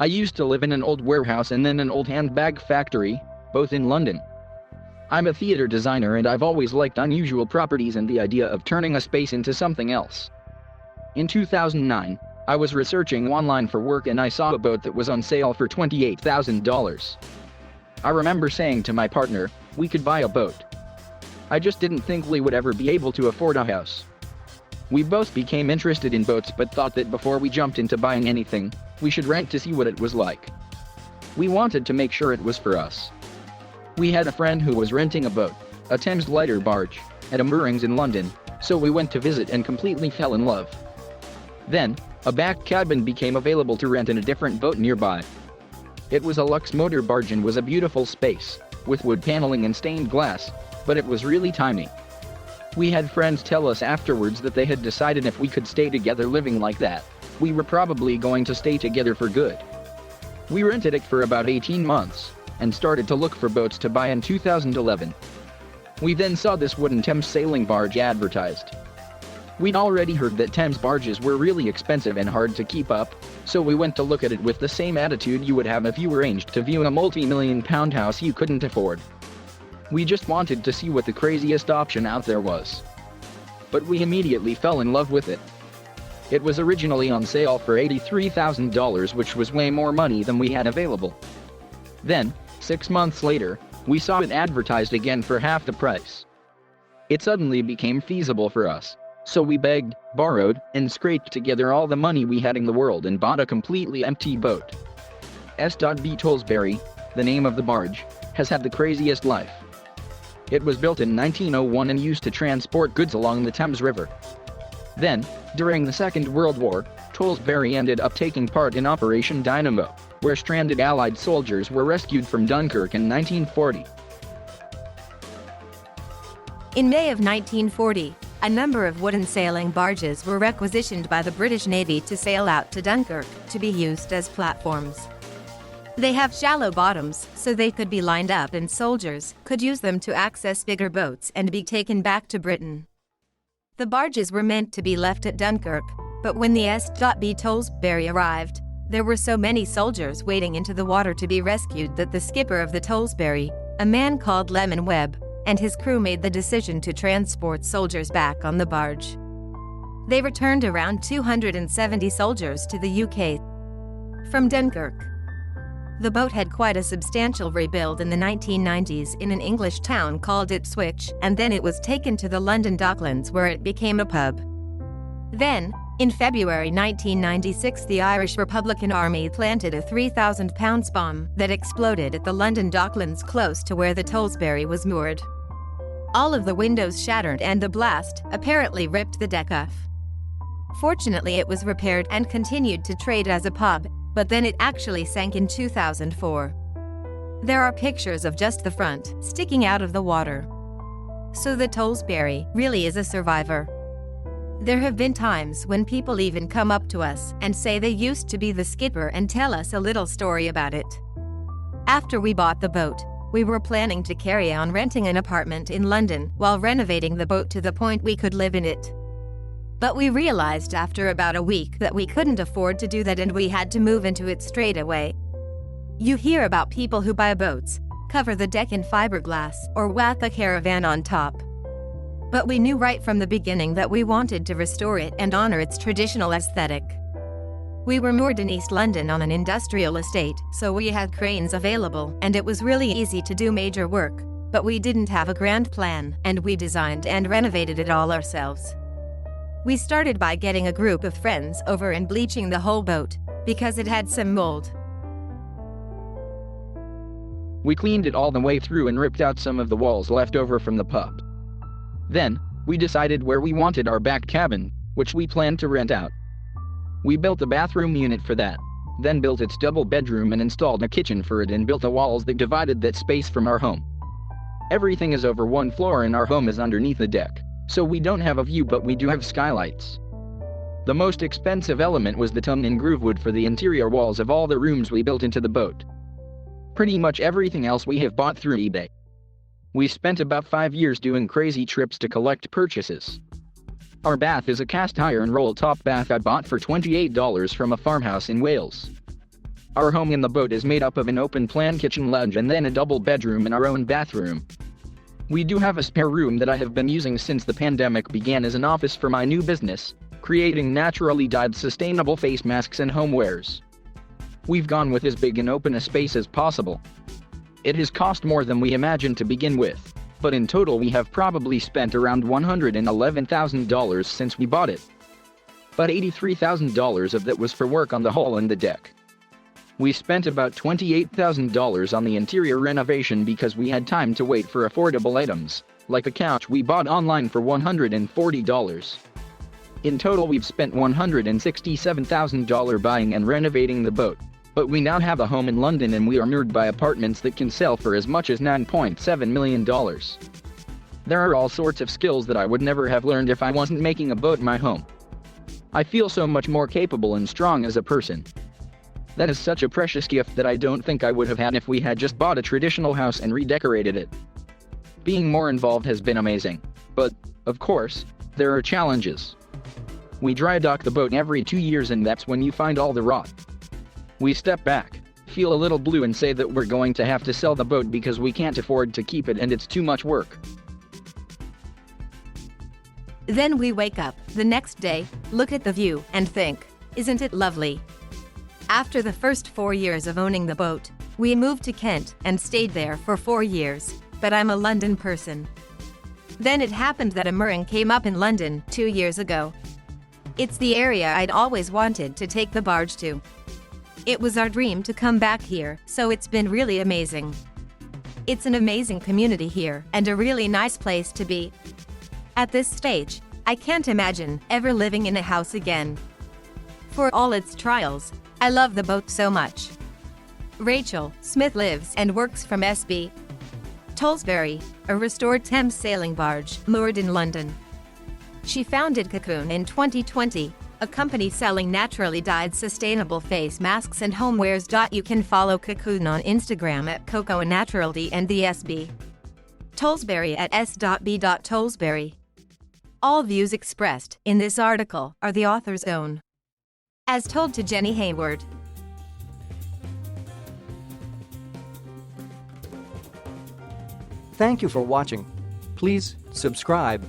I used to live in an old warehouse and then an old handbag factory, both in London. I'm a theater designer and I've always liked unusual properties and the idea of turning a space into something else. In 2009, I was researching online for work and I saw a boat that was on sale for $28,000. I remember saying to my partner, we could buy a boat. I just didn't think we would ever be able to afford a house. We both became interested in boats but thought that before we jumped into buying anything, we should rent to see what it was like. We wanted to make sure it was for us. We had a friend who was renting a boat, a Thames lighter barge, at a moorings in London, so we went to visit and completely fell in love. Then, a back cabin became available to rent in a different boat nearby. It was a Lux motor barge and was a beautiful space, with wood paneling and stained glass, but it was really tiny. We had friends tell us afterwards that they had decided if we could stay together living like that, we were probably going to stay together for good. We rented it for about 18 months, and started to look for boats to buy in 2011. We then saw this wooden Thames sailing barge advertised. We'd already heard that Thames barges were really expensive and hard to keep up, so we went to look at it with the same attitude you would have if you arranged to view a multi-million-pound house you couldn't afford. We just wanted to see what the craziest option out there was. But we immediately fell in love with it. It was originally on sale for $83,000, which was way more money than we had available. Then, 6 months later, we saw it advertised again for half the price. It suddenly became feasible for us, so we begged, borrowed, and scraped together all the money we had in the world and bought a completely empty boat. S.B. Tollsbury, the name of the barge, has had the craziest life. It was built in 1901 and used to transport goods along the Thames River. Then, during the Second World War, Tollsbury ended up taking part in Operation Dynamo, where stranded Allied soldiers were rescued from Dunkirk in 1940. In May of 1940, a number of wooden sailing barges were requisitioned by the British Navy to sail out to Dunkirk to be used as platforms. They have shallow bottoms, so they could be lined up and soldiers could use them to access bigger boats and be taken back to Britain. The barges were meant to be left at Dunkirk, but when the S.B. Tollsbury arrived, there were so many soldiers wading into the water to be rescued that the skipper of the Tollsbury, a man called Lemon Webb, and his crew made the decision to transport soldiers back on the barge. They returned around 270 soldiers to the UK from Dunkirk. The boat had quite a substantial rebuild in the 1990s in an English town called Ipswich, and then it was taken to the London Docklands where it became a pub. Then, in February 1996, the Irish Republican Army planted a 3,000-pound bomb that exploded at the London Docklands close to where the Tollsbury was moored. All of the windows shattered and the blast apparently ripped the deck off. Fortunately, it was repaired and continued to trade as a pub, but then it actually sank in 2004. There are pictures of just the front sticking out of the water. So the Tollsbury really is a survivor. There have been times when people even come up to us and say they used to be the skipper and tell us a little story about it. After we bought the boat, we were planning to carry on renting an apartment in London while renovating the boat to the point we could live in it. But we realized after about a week that we couldn't afford to do that and we had to move into it straight away. You hear about people who buy boats, cover the deck in fiberglass, or whack a caravan on top. But we knew right from the beginning that we wanted to restore it and honor its traditional aesthetic. We were moored in East London on an industrial estate, so we had cranes available and it was really easy to do major work, but we didn't have a grand plan and we designed and renovated it all ourselves. We started by getting a group of friends over and bleaching the whole boat, because it had some mold. We cleaned it all the way through and ripped out some of the walls left over from the pub. Then, we decided where we wanted our back cabin, which we planned to rent out. We built a bathroom unit for that, then built its double bedroom and installed a kitchen for it and built the walls that divided that space from our home. Everything is over one floor and our home is underneath the deck, so we don't have a view but we do have skylights. The most expensive element was the tongue and groove wood for the interior walls of all the rooms we built into the boat. Pretty much everything else we have bought through eBay. We spent about 5 years doing crazy trips to collect purchases. Our bath is a cast iron roll top bath I bought for $28 from a farmhouse in Wales. Our home in the boat is made up of an open-plan kitchen lounge and then a double bedroom and our own bathroom. We do have a spare room that I have been using since the pandemic began as an office for my new business, creating naturally dyed sustainable face masks and homewares. We've gone with as big and open a space as possible. It has cost more than we imagined to begin with, but in total we have probably spent around $111,000 since we bought it. But $83,000 of that was for work on the hull and the deck. We spent about $28,000 on the interior renovation because we had time to wait for affordable items, like a couch we bought online for $140. In total we've spent $167,000 buying and renovating the boat, but we now have a home in London and we are mirrored by apartments that can sell for as much as $9.7 million. There are all sorts of skills that I would never have learned if I wasn't making a boat my home. I feel so much more capable and strong as a person. That is such a precious gift that I don't think I would have had if we had just bought a traditional house and redecorated it. Being more involved has been amazing, but, of course, there are challenges. We dry dock the boat every 2 years and that's when you find all the rot. We step back, feel a little blue and say that we're going to have to sell the boat because we can't afford to keep it and it's too much work. Then we wake up the next day, look at the view, and think, isn't it lovely? After the first 4 years of owning the boat, we moved to Kent and stayed there for 4 years, but I'm a London person. Then it happened that a mooring came up in London 2 years ago. It's the area I'd always wanted to take the barge to. It was our dream to come back here, so it's been really amazing. It's an amazing community here and a really nice place to be. At this stage, I can't imagine ever living in a house again. For all its trials, I love the boat so much. Rachel Smith lives and works from SB Tollsbury, a restored Thames sailing barge moored in London. She founded Cocoon in 2020, a company selling naturally dyed sustainable face masks and homewares. You can follow Cocoon on Instagram at cocoanaturality and the SB Tollsbury at s.b.tollsbury. All views expressed in this article are the author's own. As told to Jenny Hayward. Thank you for watching. Please subscribe